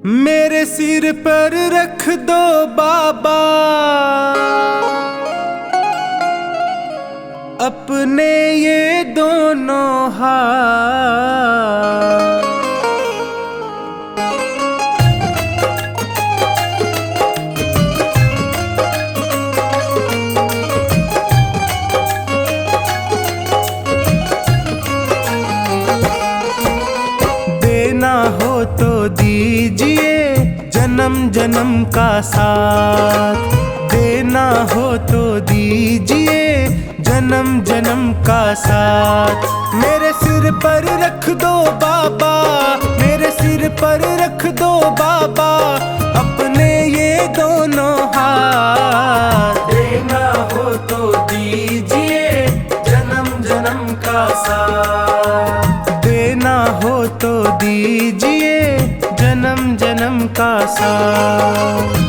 मेरे सिर पर रख दो बाबा अपने ये दोनों हाथ। देना हो तो दीजिए जन्म जन्म का साथ, देना हो तो दीजिए जन्म जन्म का साथ। मेरे सिर पर रख दो बाबा, मेरे सिर पर रख दो बाबा अपने ये दोनों हाथ। देना हो तो दीजिए जन्म जन्म का साथ, देना हो तो दीजिए जन्म जन्म का साथ।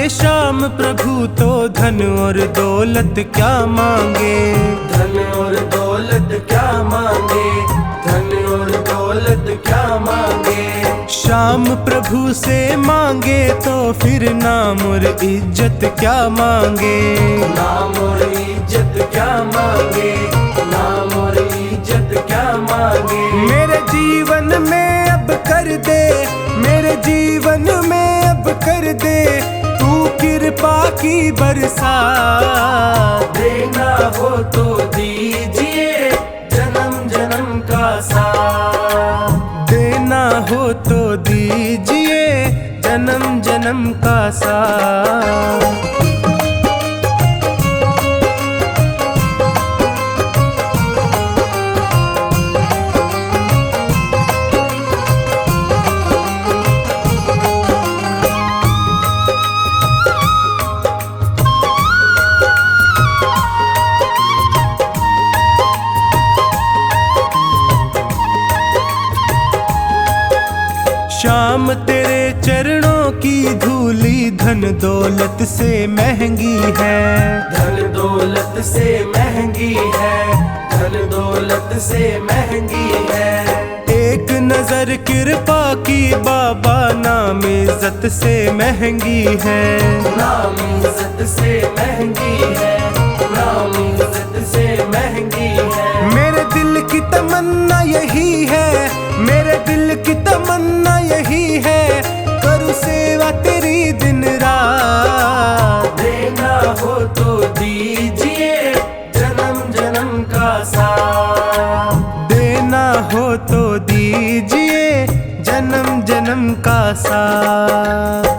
श्याम प्रभु तो धन और दौलत क्या मांगे, धन और दौलत क्या मांगे, धन और दौलत क्या मांगे। श्याम प्रभु से मांगे तो फिर नाम और इज्जत क्या मांगे, नाम और इज्जत क्या मांगे, नाम और इज्जत क्या मांगे। मेरे जीवन में अब कर दे, मेरे जीवन में अब कर दे तू कृपा की बरसात। देना हो तो दीजिए जन्म जन्म का साथ, देना हो तो दीजिए जन्म जन्म का साथ। श्याम तेरे चरणों की धूली धन दौलत से महंगी है, धन दौलत से महंगी है, धन दौलत से महंगी है। एक नजर कृपा की बाबा नाम इज्जत से महंगी है, नाम इज्जत से महंगी है, नाम इज्जत से महंगी है। मेरे दिल की तमन्ना यही है, मेरे दिल की तमन्ना यही है करूँ सेवा तेरी दिन रात। देना हो तो दीजिए जन्म जन्म का साथ, देना हो तो दीजिए जन्म जन्म का साथ।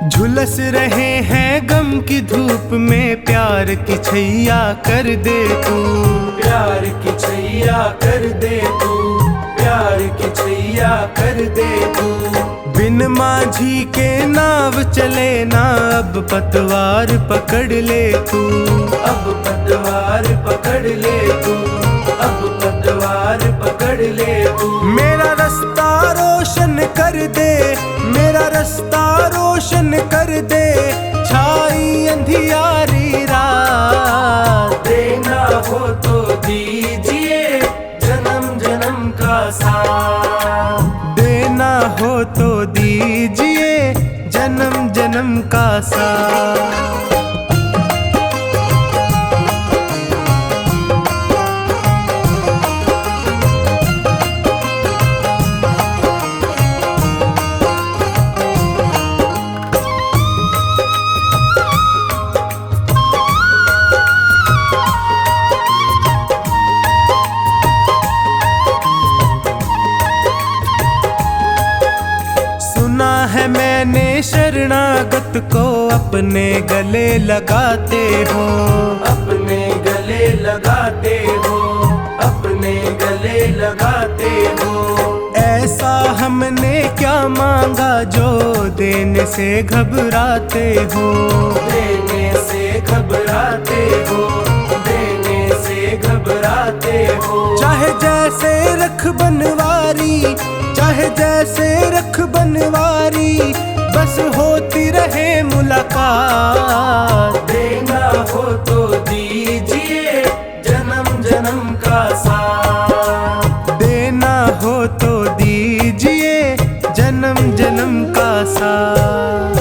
झुलस रहे हैं गम की धूप में प्यार की छैया कर दे तू, प्यार की छैया कर दे तू, प्यार की छैया कर दे तू। बिन माझी के नाव चले ना अब पतवार पकड़ ले तू, अब पतवार पकड़ ले तू, अब पतवार पकड़ ले तू। मेरा रास्ता रोशन कर दे, मेरा रास्ता रोशन कर दे छाई अंधियारी रात। देना हो तो दीजिए जन्म जन्म का साथ, देना हो तो दीजिए जन्म जन्म का साथ। मैंने शरणागत को अपने गले लगाते हो, अपने गले लगाते हो, अपने गले लगाते हो। ऐसा हमने क्या मांगा जो देने से घबराते हो, देने से घबराते हो, देने से घबराते हो। चाहे जैसे रख बनवारी, चाहे जैसे रख बनवारी, बस होती रहे मुलाकात। देना हो तो दीजिए जन्म जन्म का साथ, देना हो तो दीजिए जन्म जन्म का साथ।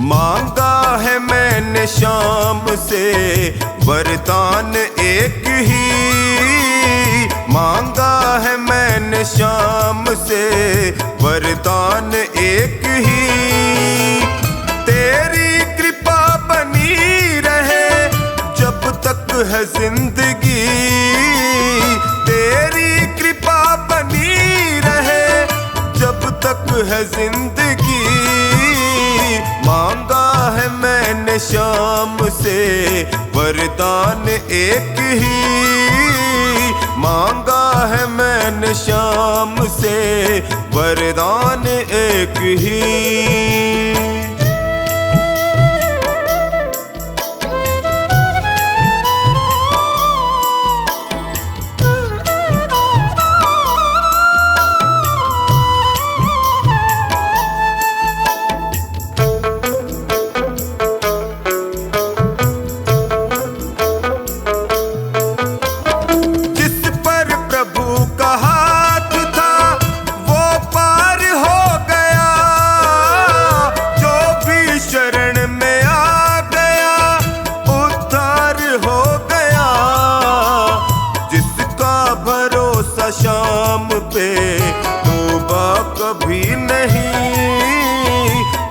मांगा है मैंने शाम से वरदान एक ही, मांगा है मैंने शाम से वरदान एक ही। तेरी कृपा बनी रहे जब तक है जिंदगी, तेरी कृपा बनी रहे जब तक है जिंदगी। मांगा है मैंने शाम से वरदान एक ही, मांगा है मैंने शाम से वरदान एक ही। शाम पे तौबा कभी नहीं,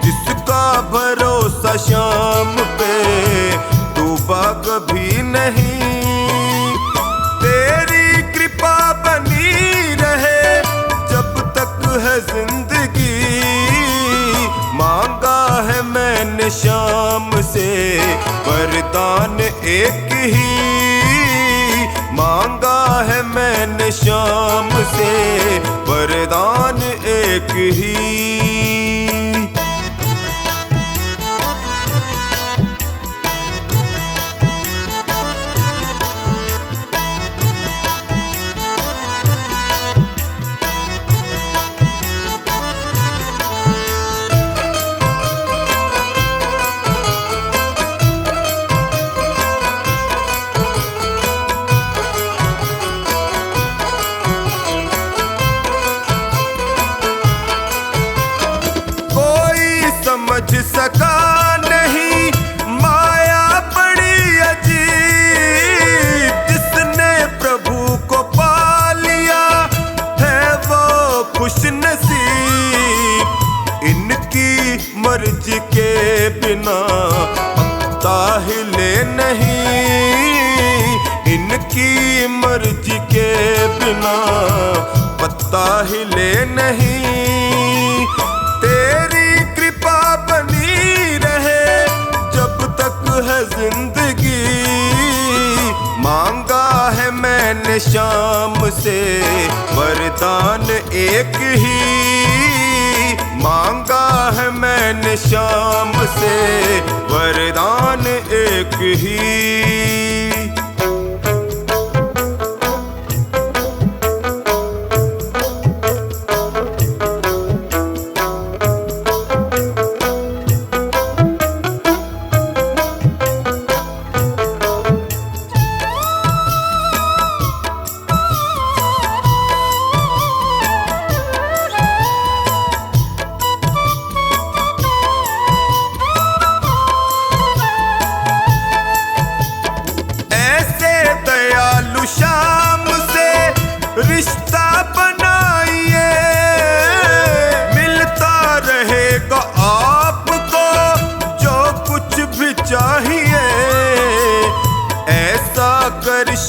जिसका भरोसा शाम पे तौबा कभी नहीं। तेरी कृपा बनी रहे जब तक है जिंदगी, मांगा है मैंने शाम से वरदान एक ही, मांगा है मैंने शाम से वरदान एक ही। समझ सका नहीं माया बड़ी अजीब, जिसने प्रभु को पा लिया है वो खुश नसीब। इनकी मर्जी के बिना पत्ता हिले नहीं, इनकी मर्जी के बिना पत्ता हिले नहीं। तेरी कृपा बनी रहे जब तक है जिंदगी, मांगा है मैंने शाम से वरदान एक ही, मांगा है मैंने शाम से वरदान एक ही।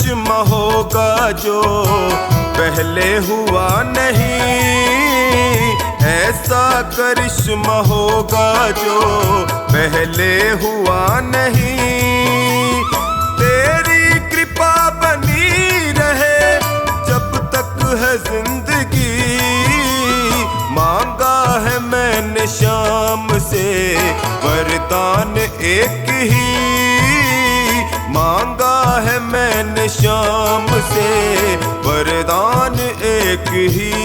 करिश्मा होगा जो पहले हुआ नहीं, ऐसा करिश्मा होगा जो पहले हुआ नहीं। तेरी कृपा बनी रहे जब तक है जिंदगी, मांगा है मैंने शाम से वरदान एक ही, मांगा है मैंने शाम से वरदान एक ही।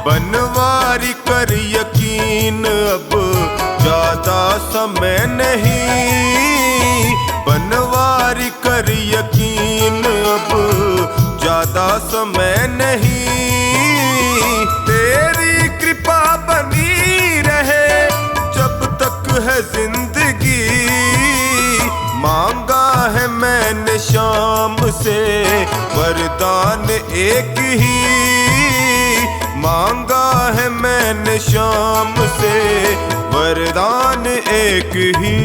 बनवारी कर यकीन अब ज्यादा समय नहीं, बनवारी कर यकीन अब ज्यादा समय नहीं। तेरी कृपा बनी रहे जब तक है जिंदगी, मांगा है मैंने शाम से वरदान एक ही, मांगा है मैंने शाम से वरदान एक ही।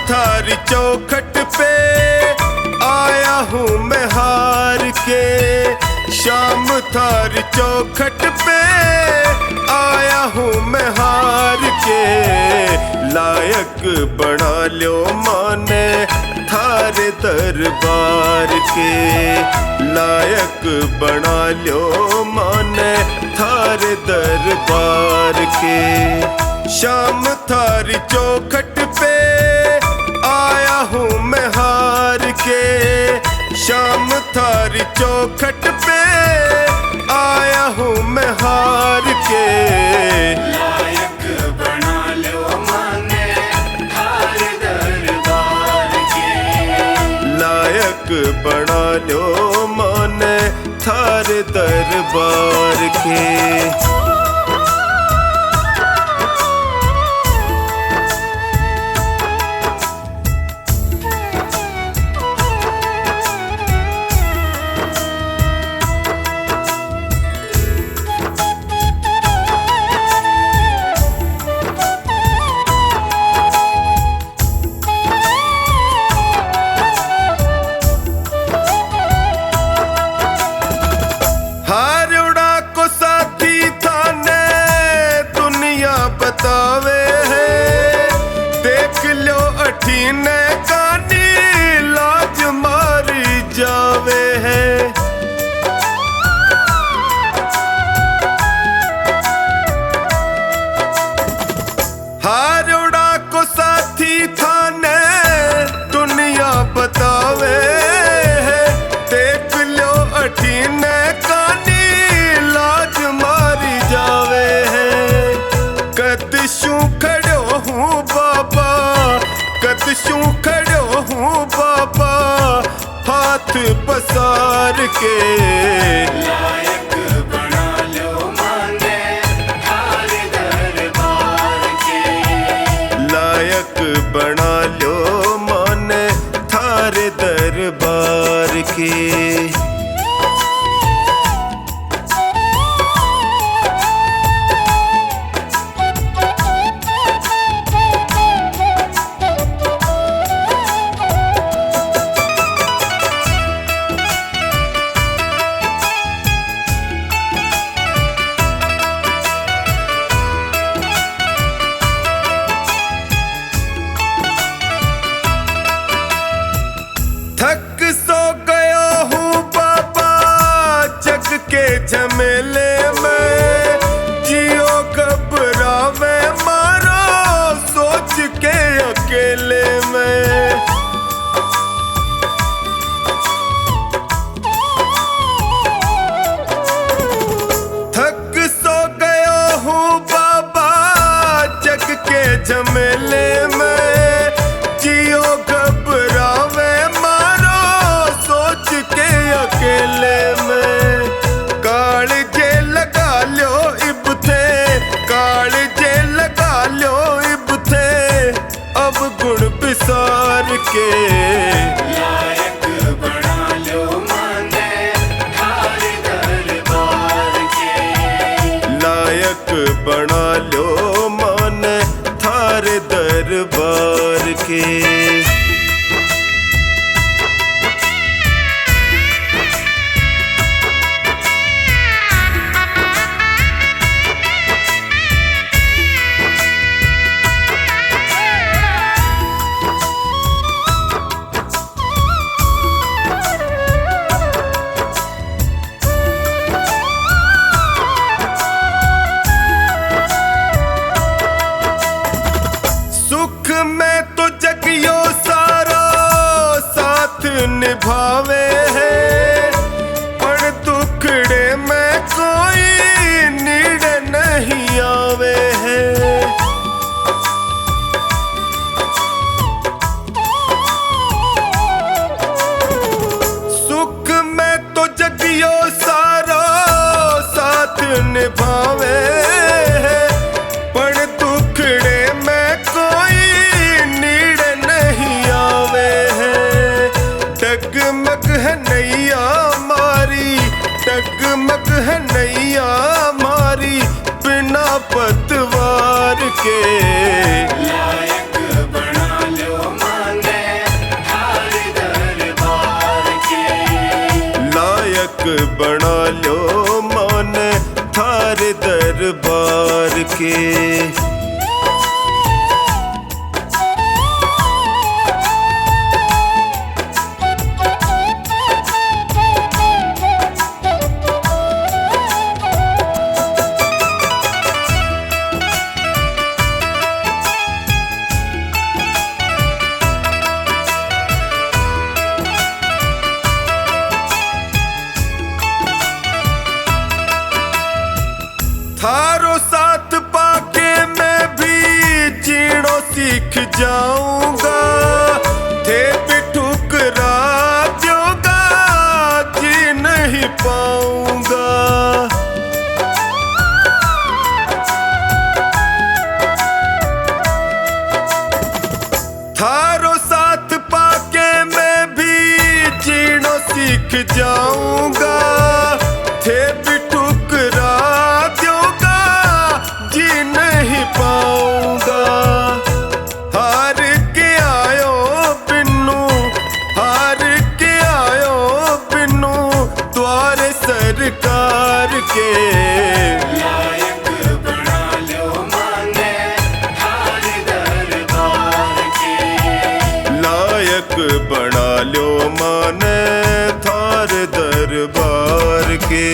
थारी चौखट पे आया हूँ मैं हार के, शाम थारी चौखट पे आया हूँ मैं हार के। लायक बना लो माने थारे दरबार के, लायक बना लो माने थारे दरबार के। शाम थारी चौखट पे आया हूँ मैं हार के, शाम थारी चौखट पे आया हूँ मैं हार के। लायक बना लो माने थारे दरबार के, लायक बना लो माने थारे दरबार के। पसार के लायक बना लो माने थारे दरबार के, लायक बना लो माने थारे दरबार के। झमेले में, जियो घबरावे मारो सोच के अकेले में। थक सो गया हूँ बाबा जग के झमेले में, जियो घबरावे मारो सोच के अकेले में। कालजे लगा लो इब थे, कालजे लगा लो इब थे, अब गुण बिसार के। लायक बना लो माने थारे दरबार के, लायक बना लो मान थारे दरबार के। सुख में तो जगियो सारा साथ निभावे है, पर दुखड़े में कोई नीड़ नहीं आवे है। सुख में तो जगियो सारा साथ निभावे है, पर दुखड़े में कोई नीड़ नहीं आवे है। डगमग है नैया मारी, डगमग है नैया मारी बिना पतवार के। लायक बना लो माने थारे दरबार के, लायक बना लो मान थारे दरबार के। थारो साथ पाके मैं भी जीणो सीख जाऊंगा, थे भी ठुकरा जोगा जी नहीं पाऊंगा। थारो साथ पाके मैं भी जीणो सीख जाऊंगा, थे भी ठुकरा जोगा जी नहीं पाऊंगा। हार के आयो बिन्नू, हार के आयो बिन्नू द्वारे सरकार के। लायक बना लो माने थारे दरबार के, लायक बना लो मान थार दरबार के।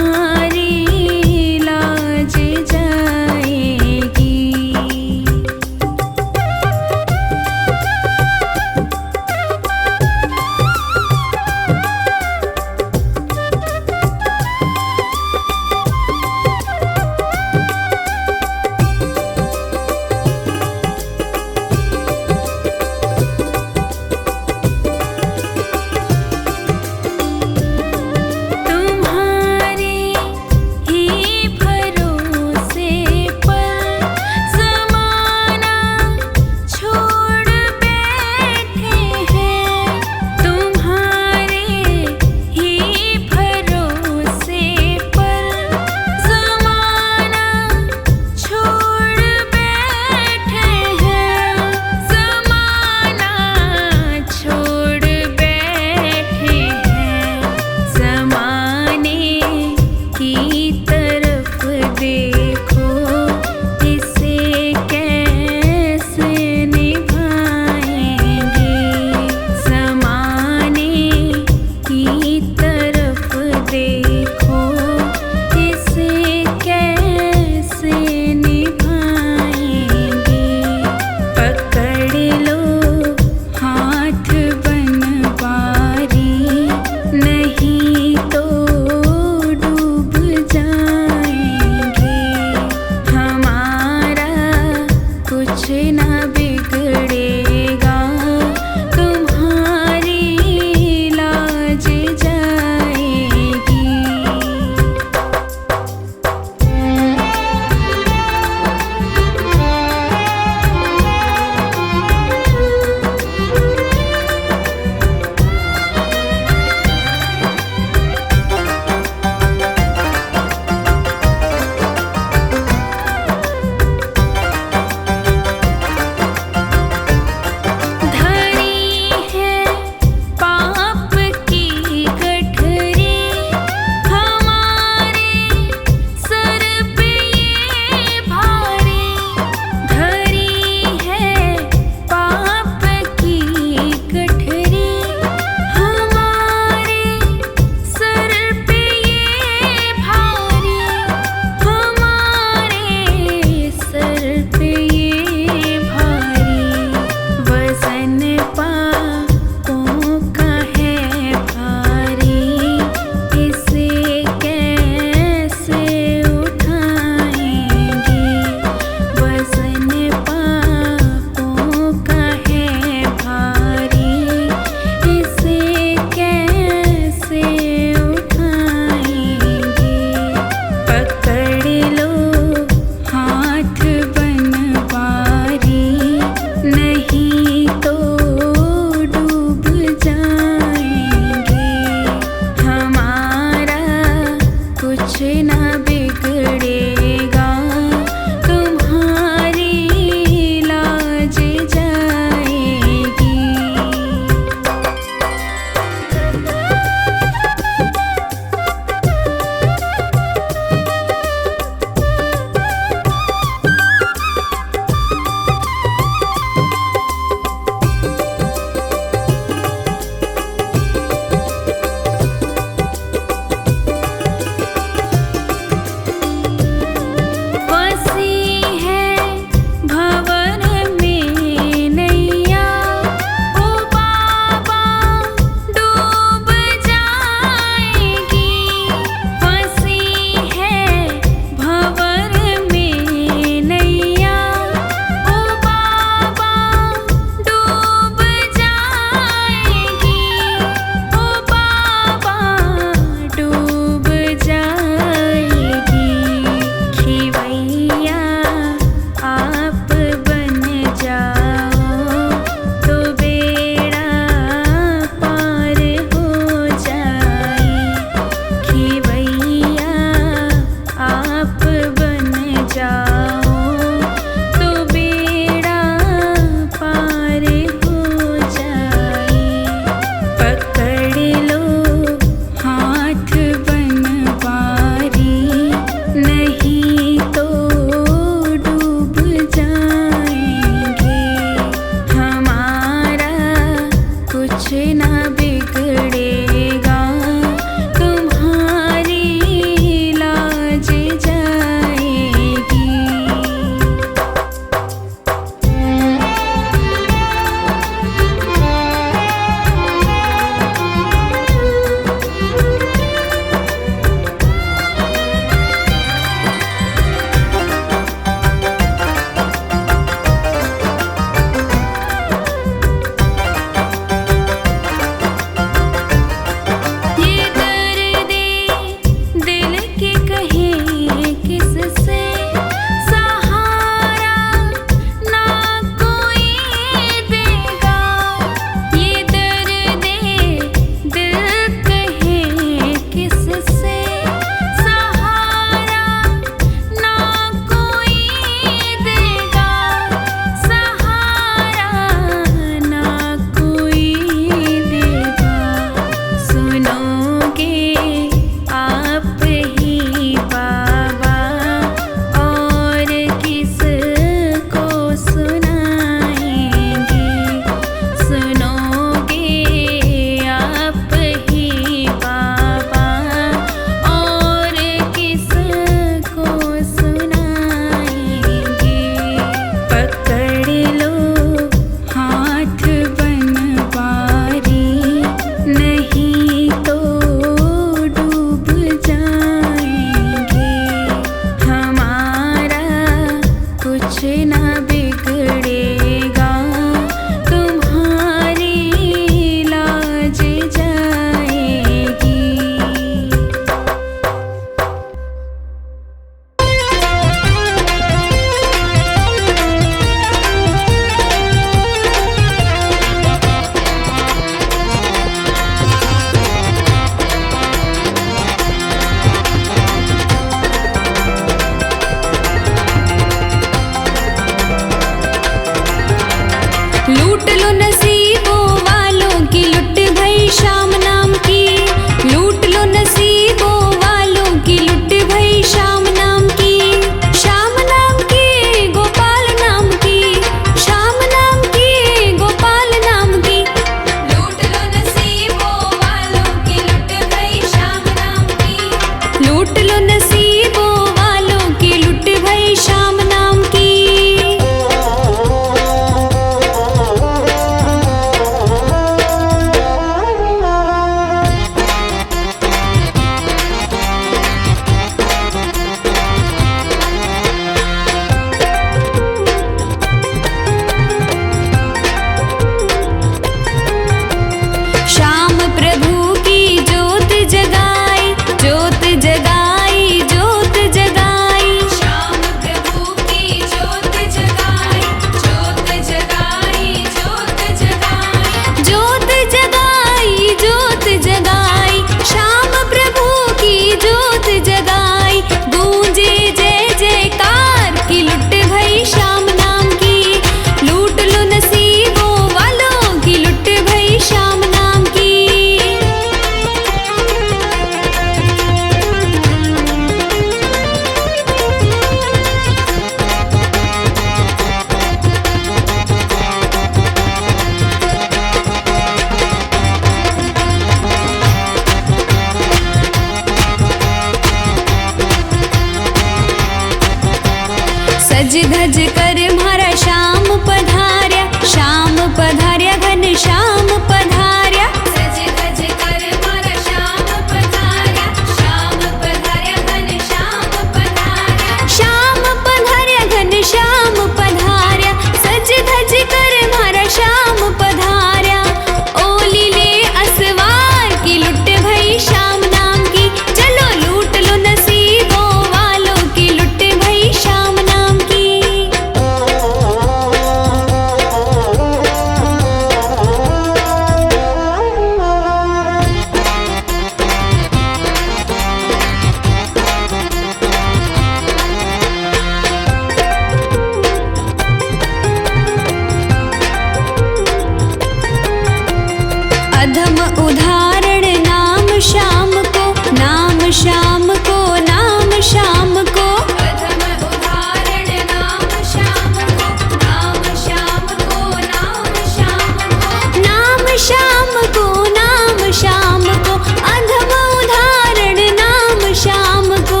अधम उदाहरण नाम श्याम को, नाम श्याम को, नाम श्याम को। अधम उदाहरण नाम श्याम को, नाम श्याम को, नाम श्याम को। नाम श्याम को, नाम श्याम को, अधम उदाहरण नाम श्याम को।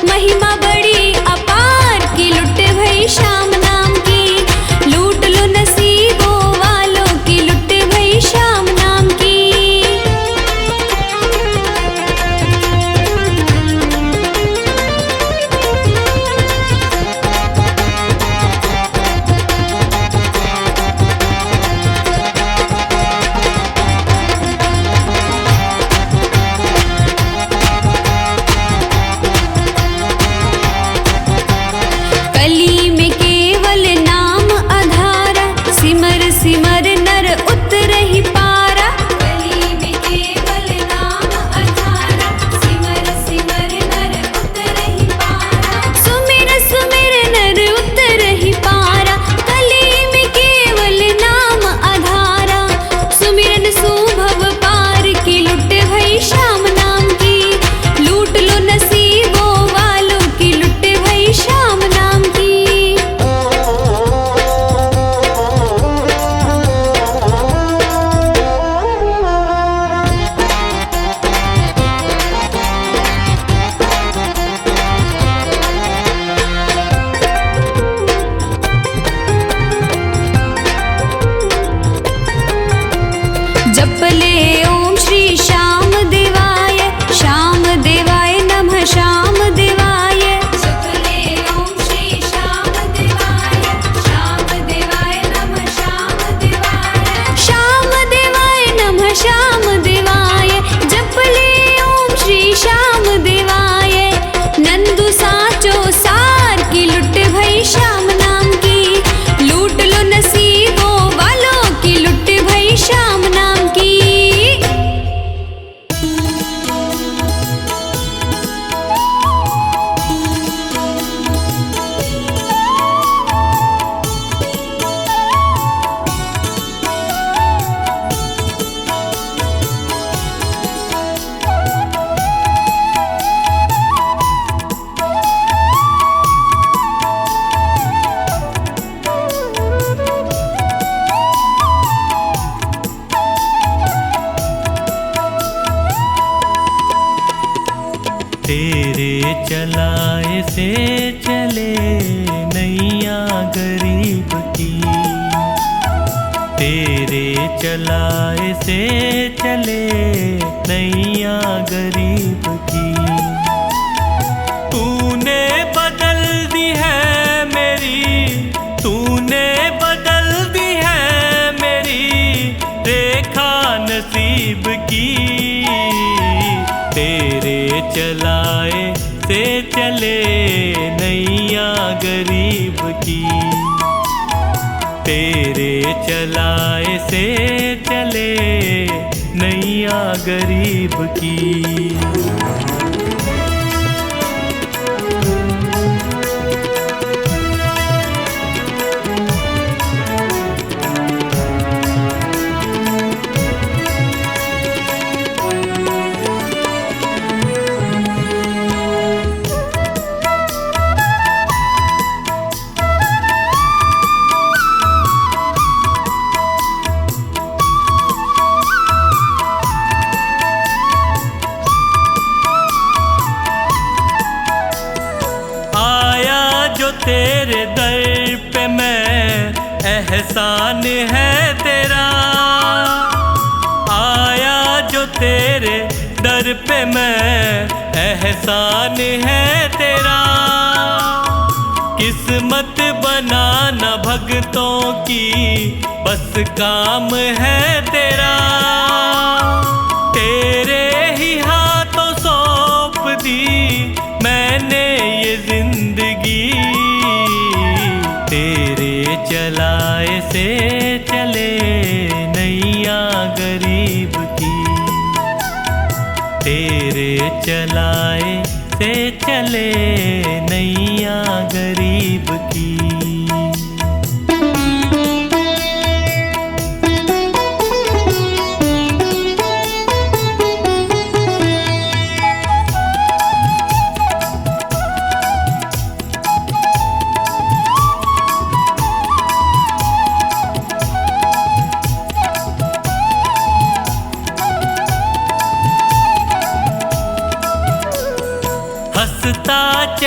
महिमा बड़ी अपार की लुट भई श्याम नाम की, लूट लो नसीबों वालों की लुट भई श्याम नाम की। कली में केवल नाम आधारा, सिमर सिमर नर उतरहि पारा। कली में केवल नाम आधारा, सिमर सिमर नर उतरहि पारा। सुमिर सुमिर नर उतरहि पारा। कली में केवल नाम आधारा, सुमिरन सुभव पार की लुट भई श्याम नाम की, लूट लो नसीबों वालों की लुट भई श्याम नाम की। जपले ओम श्री श्याम देवाय, श्याम देवाय नमः श्याम देवाय। जपले ओम श्री श्याम देवाय, श्याम देवाय नमः श्याम देवाय। श्याम देवाय नमः श्याम देवाय। जपले ओम श्री श्याम देवाय। नंदु साचो सार की लुट भई श्याम नाम की, लूट लो नसीबों वालों की लुट भई श्याम नाम की। तेरे चलाए से चले नैया गरीब की, तेरे चलाए से चले नैया गरीब की। तूने बदल दी है मेरी, तूने बदल दी है मेरी रेखा नसीब की। तेरे चलाए से चले नैया गरीब की, तेरे चलाए से चले नैया गरीब की। तेरे दर पे मैं एहसान है तेरा, आया जो तेरे दर पे मैं एहसान है तेरा। किस्मत बनाना भगतों की बस काम है तेरा, तेरे ही हाथों सौंप दी मैंने ये जिंदगी। तेरे चलाए से चले नैया गरीब की, तेरे चलाए से चले नैया गरीब की।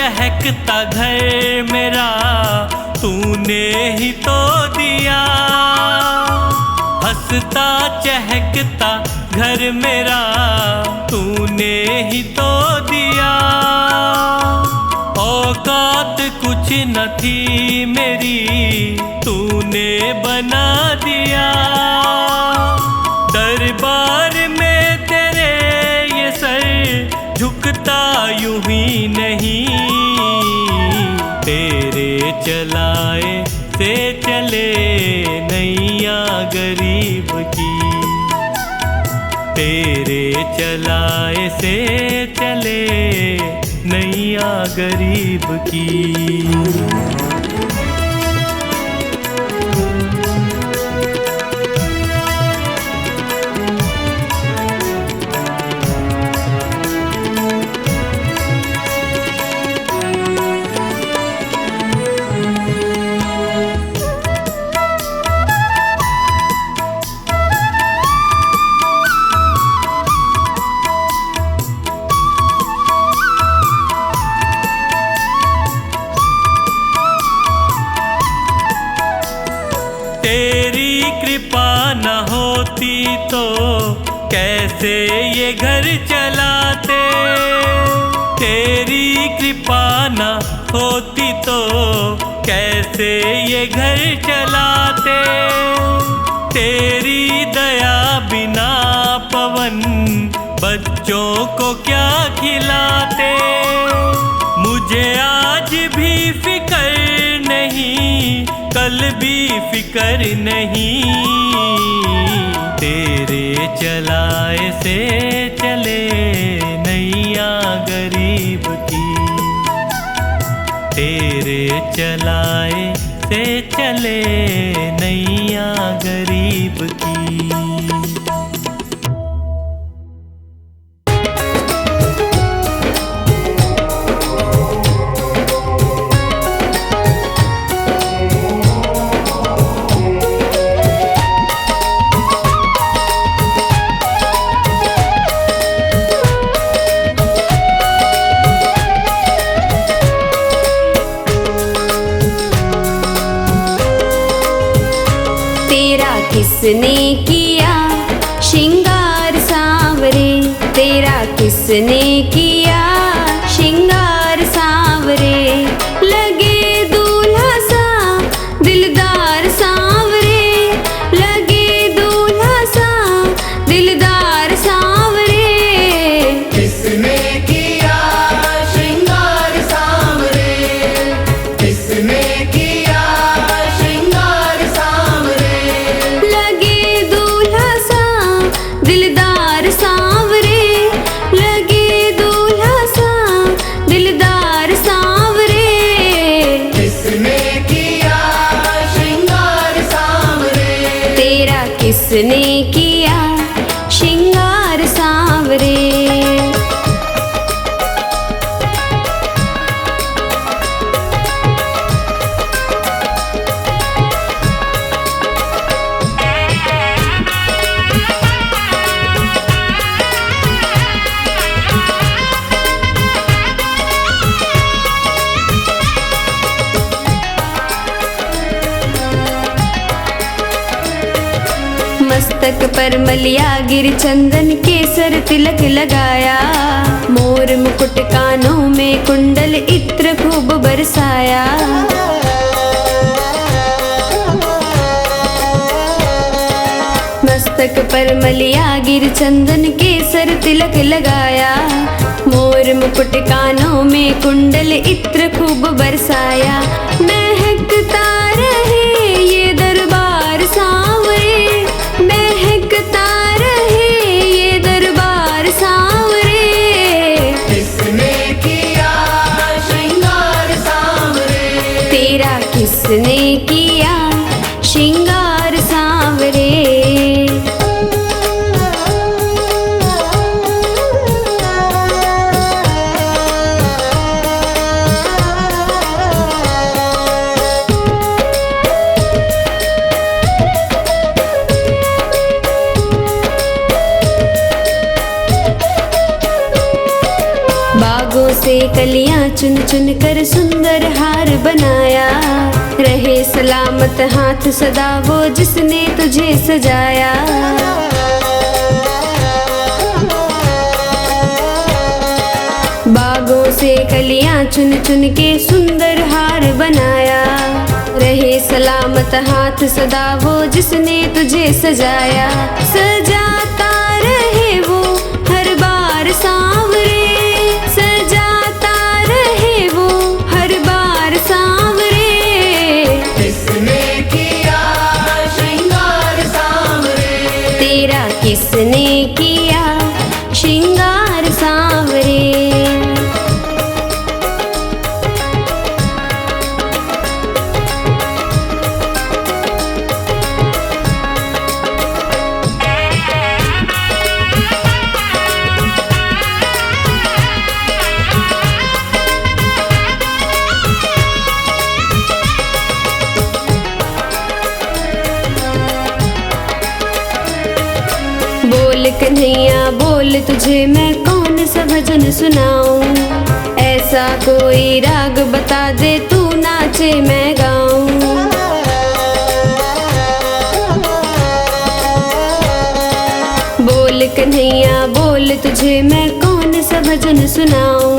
चहकता घर मेरा तूने ही तो दिया, हंसता चहकता घर मेरा तूने ही तो दिया। औकात कुछ न थी मेरी तूने बना दिया, दरबार में तेरे ये सर झुकता यूं ही नहीं, तेरे चलाए से चले नैया गरीब की, तेरे चलाए से चले नैया गरीब की। तेरी कृपा न होती तो कैसे ये घर चलाते, तेरी कृपा न होती तो कैसे ये घर चलाते, तेरी दया बिना पवन बच्चों को क्या खिलाते। मुझे आज भी फिक्र नहीं कल भी फिक्र नहीं, तेरे चलाए से चले नैया गरीब की, तेरे चलाए से चले नैया गरीब की। किसने किया श्रृंगार सांवरे, तेरा किसने किया श्रृंगार सांवरे, लगे दूल्हा सा दिलदार सांवरे, लगे दूल्हा सा दिलदार सांवरे। किसने किया श्रृंगार सांवरे, किसने किया श्रृंगार सांवरे, लगे दूल्हा सा दिलदार सांवरे, लगे दूल्हा सा दिलदार सांवरे। किसने किया श्रृंगार सांवरे, तेरा किसने किया श्रृंगार सांवरे। मस्तक पर मलिया गिर चंदन केसर तिलक लगाया, मोर मुकुट कानों में कुंडल इत्र खूब बरसाया। मस्तक पर मलिया गिर चंदन केसर तिलक लगाया, मोर मुकुट कानों में कुंडल इत्र खूब बरसाया। महकता रहे ये दरबार सांवरे, महकता रहे ये दरबार सांवरे। किसने किया श्रृंगार सांवरे, तेरा किसने किया श्रृंगार सांवरे। से कलियां चुन चुन कर सुंदर हार बनाया। रहे सलामत हाथ सदा वो जिसने तुझे सजाया। बागों से कलियां चुन चुन के सुंदर हार बनाया। रहे सलामत हाथ सदा वो जिसने तुझे सजाया। सजाता रहे वो हर बार सांवरे, सजाता रहे वो हर बार सांवरे। किसने किया श्रृंगार सांवरे, तेरा किसने किया श्रृंगार सांवरे। बोल कन्हैया बोल तुझे मैं कौन सा भजन सुनाऊं। ऐसा कोई राग बता दे तू नाचे मैं गाऊं। बोल कन्हैया बोल तुझे मैं कौन सा भजन सुनाऊं।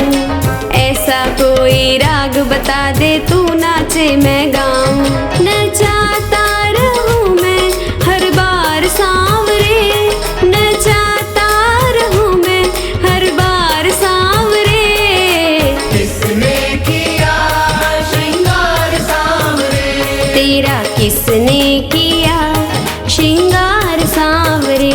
ऐसा कोई राग बता दे तू नाचे मैं गाऊं। नचाता रहूं मैं हर बार सांवरे, नचाता रहूं मैं हर बार सांवरे। किसने किया श्रृंगार सांवरे, तेरा किसने किया श्रृंगार सांवरे।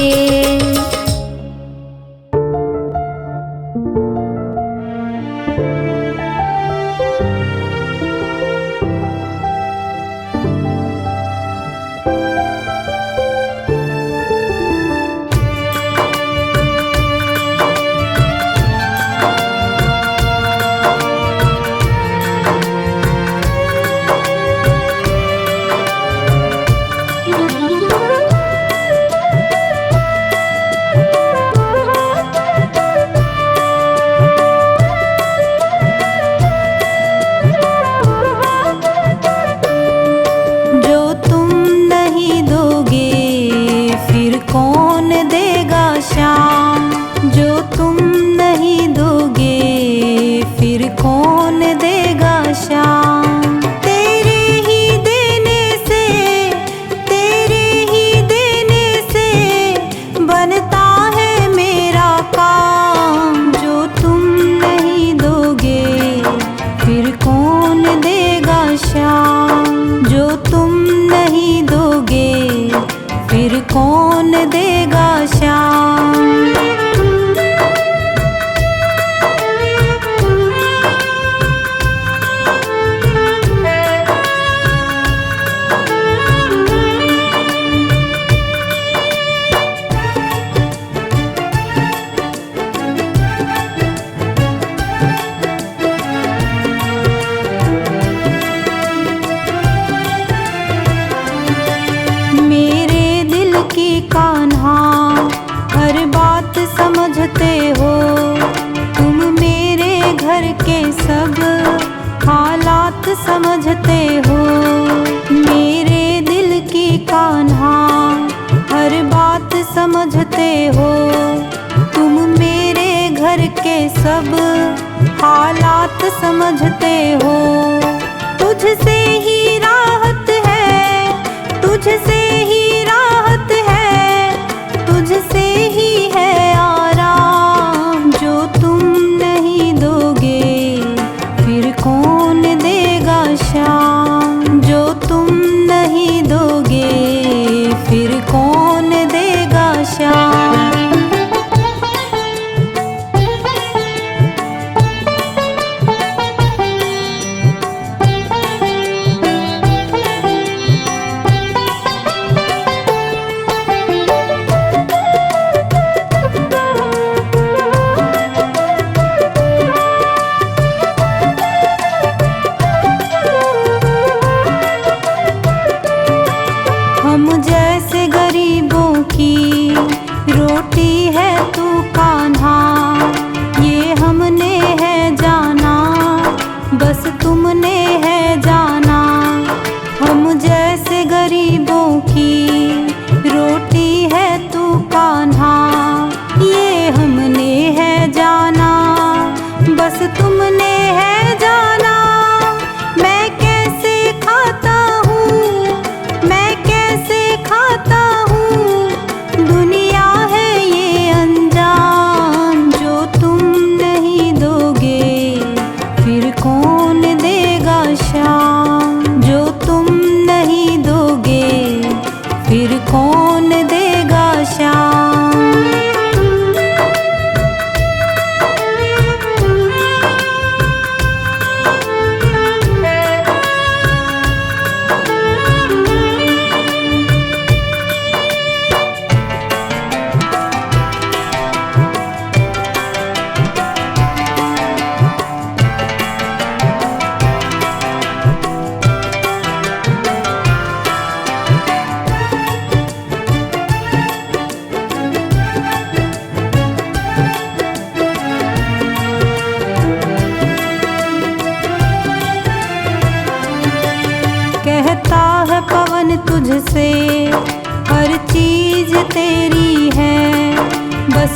कौन देगा श्याम। कान्हा हर बात समझते हो, तुम मेरे घर के सब हालात समझते हो। मेरे दिल की कान्हा हर बात समझते हो, तुम मेरे घर के सब हालात समझते हो। तुझसे ही राहत है, तुझसे ही राहत है, तुझसे ही है आराम। जो तुम नहीं दोगे फिर कौन देगा श्याम। जो तुम नहीं दोगे फिर कौन देगा श्याम। हम जैसे गरीबों की रोटी है तू कान्हा, ये हमने है जाना।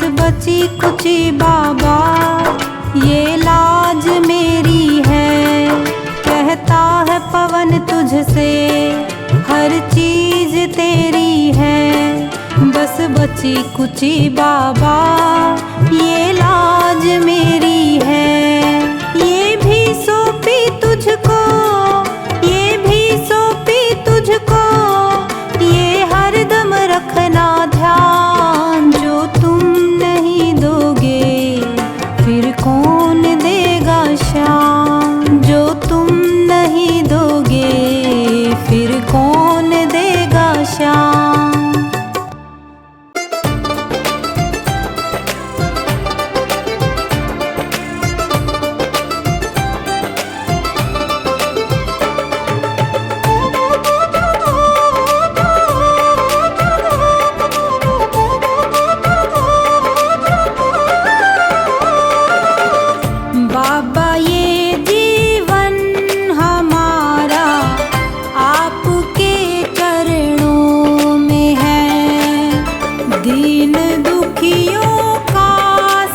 बस बची कुची बाबा ये लाज मेरी है। कहता है पवन तुझसे हर चीज तेरी है। बस बची कुची बाबा ये लाज मेरी है। ये भी सौंपी तुझको, ये भी सौंपी तुझको, ये हरदम रखना ध्यान। जो तुम नहीं दोगे फिर कौन देगा शाम। जो तुम नहीं दोगे फिर कौन देगा शाम। बाबा ये जीवन हमारा आपके चरणों में है। दीन दुखियों का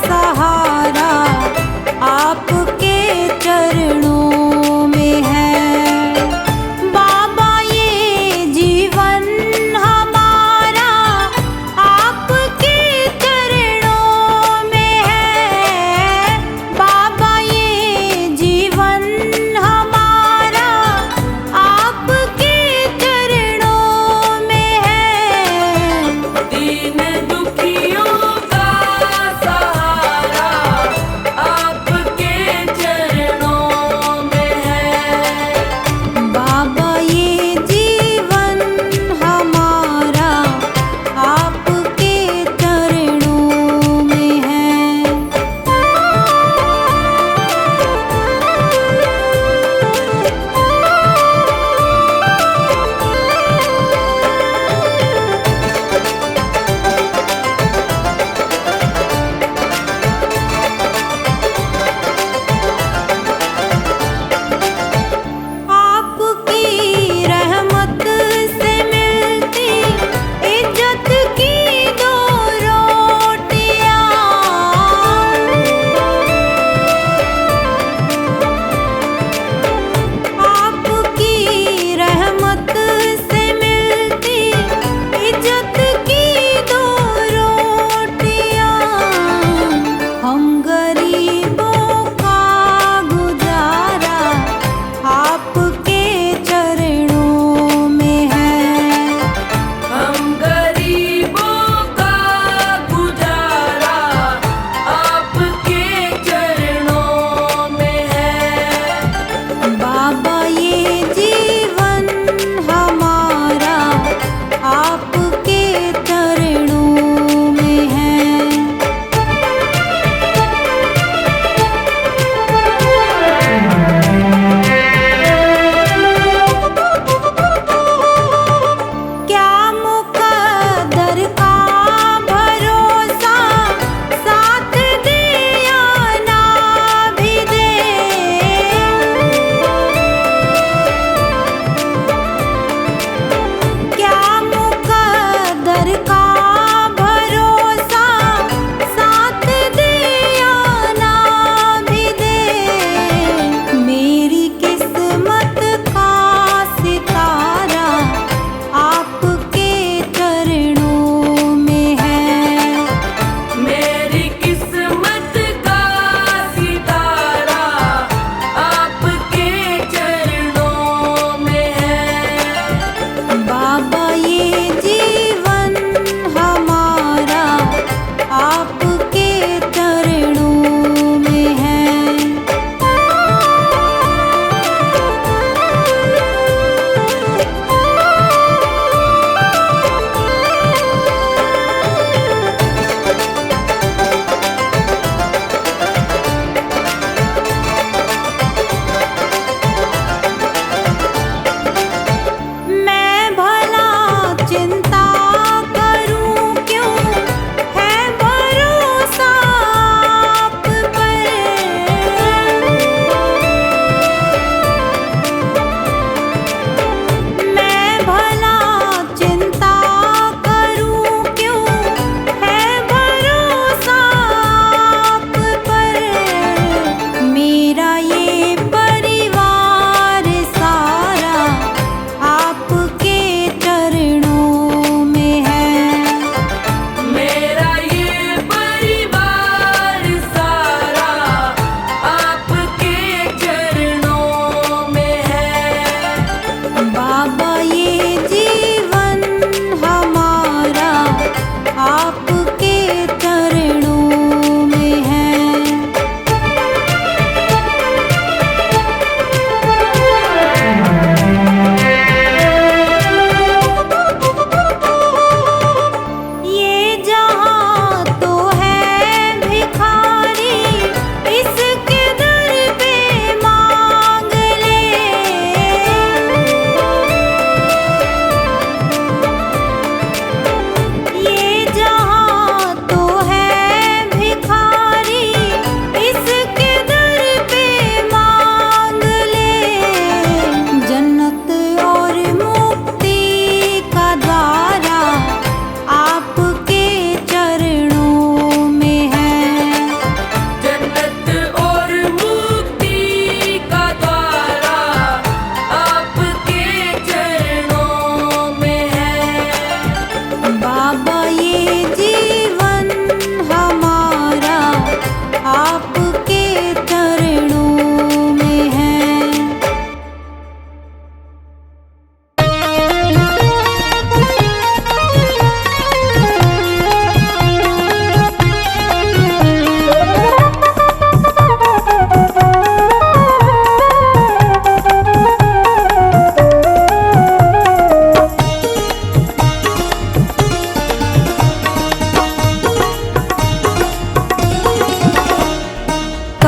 सहारा आपके चरणों में है। बाबा ये जीवन हमारा आपके चरणों में है। बाबा ये जीवन हमारा आपके चरणों में है। दीन दुखी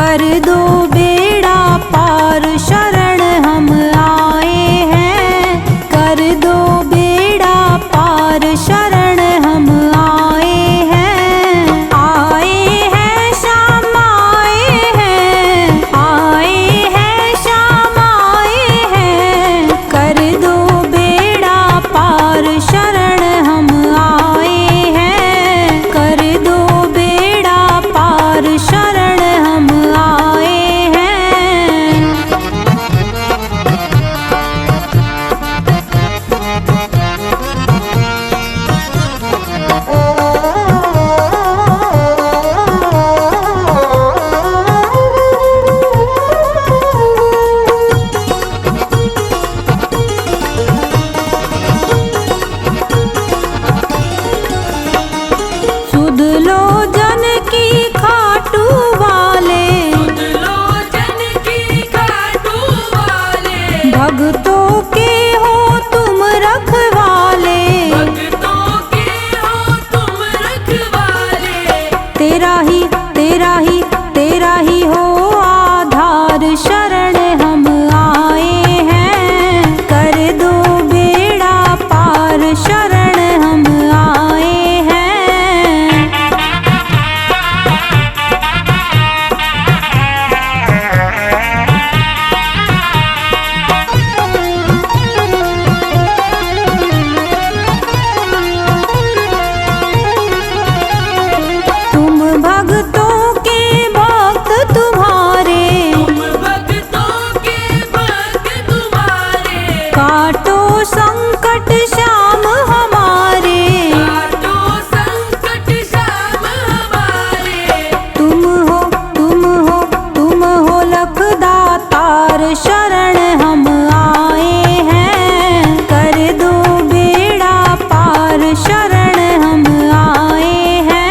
कर दो बेड़ा पार शरण हम आए हैं, कर दो बेड़ा पार शरण हम आए हैं। आए हैं श्याम आए हैं, आए हैं श्याम आए हैं, कर दो बेड़ा पार शरण हम आए हैं, कर दो बेड़ा पार शरण हम आए हैं। सुध लो जन की खाटू वाले, लोचन की खाटू वाले, भक्तों के हो तुम रखवाले, भक्तों के हो तुम रखवाले। तेरा ही तेरा ही तेरा ही हो आधार शरण हम आए हैं, कर दो बेड़ा पार शरण हम आए हैं। तुम भक्तों के भक्त तुम्हारे, तुम भक्तों के भक्त तुम्हारे, काटो संकट श्याम हमारे, काटो संकट श्याम हमारे। तुम हो तुम हो तुम हो लखदातार शरण हम आए हैं, कर दो बेड़ा पार शरण हम आए हैं।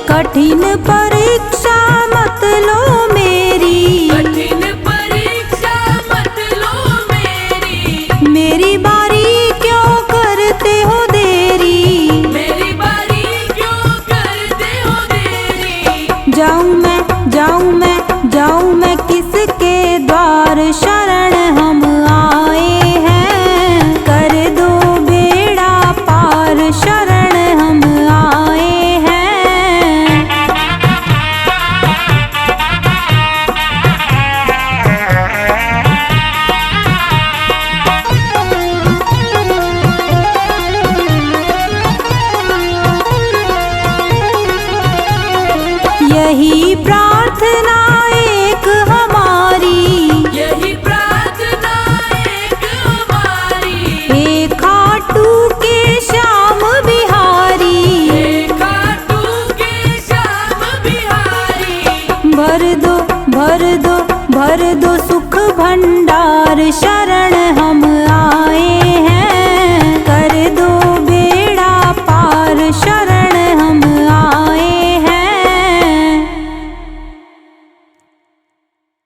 कठिन परीक्षा मत लो मेरी, कठिन परीक्षा मत लो मेरी, मेरी बारी क्यों करते हो देरी। मेरी बारी क्यों करते हो देरी। जाऊं मैं जाऊं मैं जाऊं मैं किसके द्वार शरण हम आए हैं, कर दो बेड़ा पार शरण हम आए हैं। यही प्रार्थना